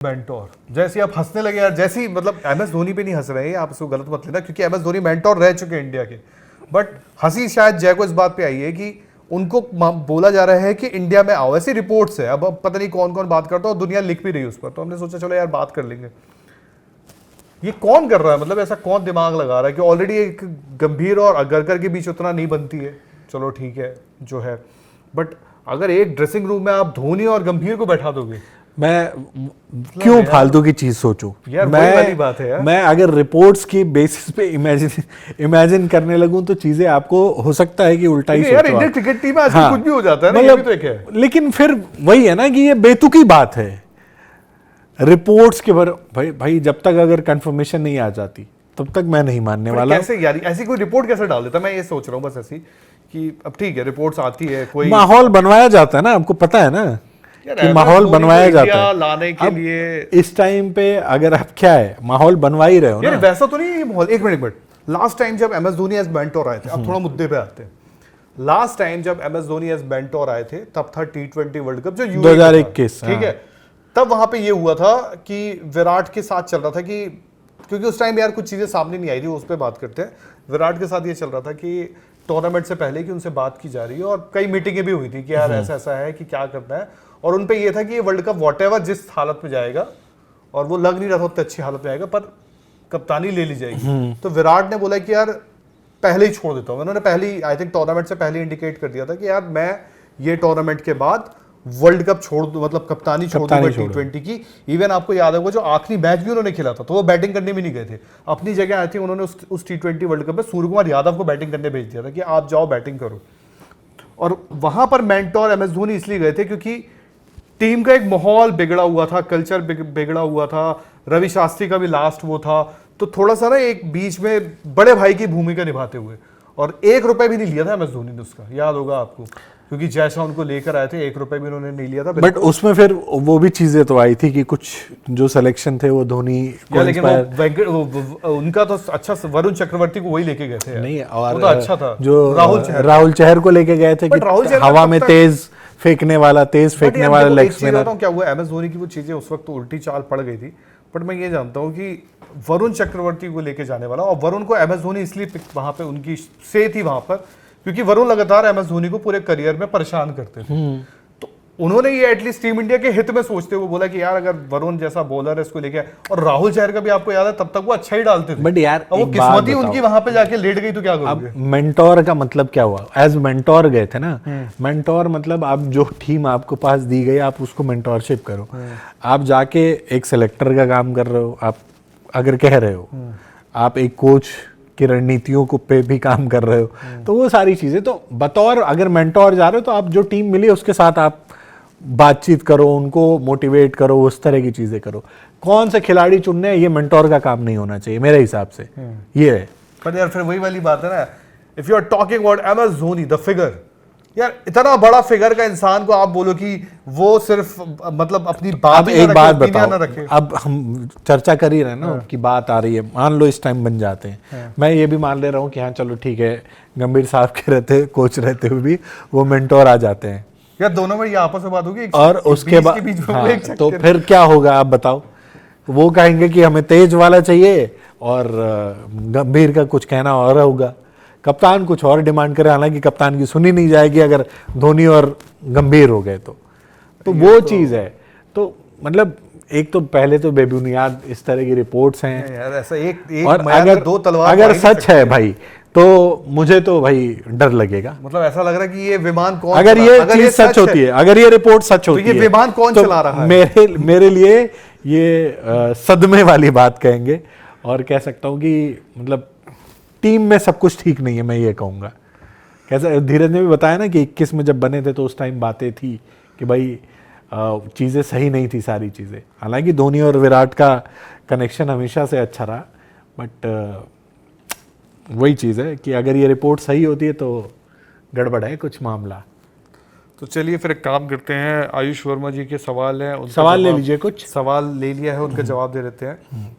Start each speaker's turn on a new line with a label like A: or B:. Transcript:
A: Mentor, जैसे आप हंसने लगे यार, जैसे मतलब एम एस धोनी पे नहीं हंस रहे हैं, आप इसको गलत मत लेना, क्योंकि एम एस धोनी मेंटोर रह चुके हैं इंडिया के। बट हंसी शायद जय को इस बात पे आई है कि उनको बोला जा रहा है कि इंडिया में आओ, ऐसी रिपोर्ट्स है। अब पता नहीं कौन कौन बात करता है और दुनिया लिख भी रही है उस पर, तो हमने सोचा चलो यार बात कर लेंगे। ये कौन कर रहा है, मतलब ऐसा कौन दिमाग लगा रहा है कि ऑलरेडी एक गंभीर और अगरकर के बीच उतना नहीं बनती है, चलो ठीक है जो है, बट अगर एक ड्रेसिंग रूम में आप धोनी और गंभीर को बैठा दोगे,
B: मैं क्यों फालतू की चीज सोचूं
A: यार? वही वाली बात है यार।
B: मैं अगर रिपोर्ट्स की बेसिस पे इमेजिन करने लगूं तो चीजें आपको हो सकता है कि उल्टा ही
A: यार इंडियन क्रिकेट टीम में आजकल
B: हाँ,
A: कुछ भी हो जाता है ना, ये भी तो एक है।
B: लेकिन फिर वही है ना कि ये बेतुकी बात है रिपोर्ट्स के भाई जब तक अगर कंफर्मेशन नहीं आ जाती तब तक मैं नहीं मानने वाला।
A: कैसे यार ऐसी कोई रिपोर्ट कैसे डाल देता? मैं ये सोच रहा हूँ बस ऐसी कि अब ठीक है रिपोर्ट्स आती है, कोई
B: माहौल बनवाया जाता है ना, आपको पता है ना कि माहौल बनवाया जाता है
A: लाने के लिए।
B: इस टाइम पे अगर आप क्या है माहौल बनवा ही रहे हो
A: यार
B: ना,
A: वैसा तो नहीं ये माहौल। एक मिनट, लास्ट टाइम जब M S Dhoni as mentor आए थे, अब थोड़ा मुद्दे पे आते हैं। लास्ट टाइम जब M S Dhoni as mentor आए थे तब था T20 वर्ल्ड कप जो
B: 2021,
A: ठीक है। तब वहां पे ये हुआ था कि विराट के साथ चल रहा था कि, क्योंकि उस टाइम यार कुछ चीजें सामने नहीं आई थी, उस पर बात करते हैं। विराट के साथ ये चल रहा था कि टूर्नामेंट से पहले कि उनसे बात की जा रही है और कई मीटिंगें भी हुई थी कि यार ऐसा ऐसा है कि क्या करना है, और उन पे ये था कि ये वर्ल्ड कप वॉटएवर जिस हालत में जाएगा, और वो लग नहीं रहा था उतनी अच्छी हालत में आएगा, पर कप्तानी ले ली जाएगी। तो विराट ने बोला कि यार पहले ही छोड़ देता हूँ। उन्होंने पहले आई थिंक टूर्नामेंट से पहले इंडिकेट कर दिया था कि यार मैं ये टूर्नामेंट के बाद वर्ल्ड कप छोड़ दूं, मतलब कप्तानी छोड़ दूंगा T20 की। इवन आपको याद होगा जो आखिरी मैच भी उन्होंने खेला था तो वो बैटिंग करने भी नहीं गए थे अपनी जगह। आई थिंक उन्होंने उस T20 वर्ल्ड कप में सूर्य कुमार यादव को बैटिंग करने भेज दिया था कि आप जाओ बैटिंग करो। और वहां पर मेंटोर एम एस धोनी इसलिए गए थे क्योंकि टीम का एक माहौल बिगड़ा हुआ था, कल्चर बिगड़ा हुआ था। रवि शास्त्री का भी लास्ट वो था, तो थोड़ा सा ना एक बीच में बड़े भाई की भूमिका निभाते हुए, और 1 रुपए भी नहीं लिया था एम एस धोनी ने उसका, याद होगा आपको, क्योंकि जैसा उनको लेकर आए थे 1 रुपए भी उन्होंने नहीं लिया था।
B: बट उसमें फिर वो भी चीजें तो आई थी कि कुछ जो सिलेक्शन थे वो धोनी को,
A: लेकिन वो उनका तो अच्छा, वरुण चक्रवर्ती को वही लेके गए थे
B: नहीं, और
A: वो तो अच्छा था
B: जो राहुल चहर को लेके गए थे कि हवा में तेज फेंकने वाला लेग स्पिनर।
A: क्या हुआ एम एस धोनी की वो चीजें उस वक्त तो उल्टी चाल पड़ गई थी, बट मैं ये जानता हूँ कि वरुण चक्रवर्ती को लेके जाने वाला, और वरुण को एम एस धोनी इसलिए वहां पे उनकी से थी वहां पर क्योंकि वरुण लगातार एम एस धोनी को पूरे करियर में परेशान करते थे। तो उन्होंने ये एटलीस्ट टीम इंडिया के हित में सोचते हुए बोला कि यार अगर वरुण जैसा बॉलर है इसको लेके, और राहुल चहर का भी आपको याद है तब तक वो अच्छा ही डालते थे,
B: बट यार
A: वो किस्मती उनकी वहां पे जाके लेट गई तो क्या करोगे?
B: अब मेंटोर का मतलब क्या हुआ? एज मेंटोर गए थे ना, मेंटोर मतलब आप जो टीम आपको पास दी गई आप उसको मेंटोरशिप करो। आप जाके एक सिलेक्टर का काम कर रहे हो, आप अगर कह रहे हो आप एक कोच की रणनीतियों को पे भी काम कर रहे हो, तो वो सारी चीजें, तो बतौर अगर मेंटोर जा रहे हो तो आप जो टीम मिली उसके साथ आप बातचीत करो, उनको मोटिवेट करो, उस तरह की चीजें करो। कौन से खिलाड़ी चुनने हैं ये मेंटोर का काम नहीं होना चाहिए मेरे हिसाब से। ये है।
A: पर यार फिर वही वाली बात है ना, if you are talking about M S Dhoni the figure, यार इतना बड़ा फिगर का इंसान को आप बोलो कि वो सिर्फ मतलब अपनी बात,
B: एक बात बताओ, अब हम चर्चा कर ही रहे ना कि बात आ रही है, मान लो इस टाइम बन जाते हैं, मैं ये भी मान ले रहा हूँ कि हाँ चलो ठीक है गंभीर साहब के रहते कोच रहते हुए भी वो मेंटोर आ जाते हैं
A: यार, दोनों में ये आपस में बात होगी
B: और उसके बाद तो फिर क्या होगा आप बताओ? वो कहेंगे कि हमें तेज वाला चाहिए और गंभीर का कुछ कहना और होगा, कप्तान कुछ और डिमांड करे, हालांकि कप्तान की सुनी नहीं जाएगी अगर धोनी और गंभीर हो गए तो वो चीज है। तो मतलब एक तो पहले तो बेबुनियाद इस तरह की रिपोर्ट्स हैं
A: यार, ऐसा एक
B: और
A: अगर दो तलवार
B: अगर सच है भाई तो मुझे तो भाई डर लगेगा।
A: मतलब ऐसा लग रहा है कि ये विमान कौन,
B: अगर ये चीज सच होती है, अगर ये रिपोर्ट सच होती है,
A: तो ये विमान कौन चला रहा
B: है? मेरे लिए ये सदमे वाली बात कहेंगे, और कह सकता हूँ कि मतलब टीम में सब कुछ ठीक नहीं है, मैं ये कहूँगा। कैसे धीरज ने भी बताया ना कि 21 में जब बने थे तो उस टाइम बातें थी कि भाई चीज़ें सही नहीं थी सारी चीज़ें। हालांकि धोनी और विराट का कनेक्शन हमेशा से अच्छा रहा, बट वही चीज़ है कि अगर ये रिपोर्ट सही होती है तो गड़बड़ है कुछ मामला।
A: तो चलिए फिर एक काम करते हैं, आयुष वर्मा जी के सवाल हैं,
B: सवाल ले लीजिए, कुछ
A: सवाल ले लिया है, उनका जवाब दे देते हैं।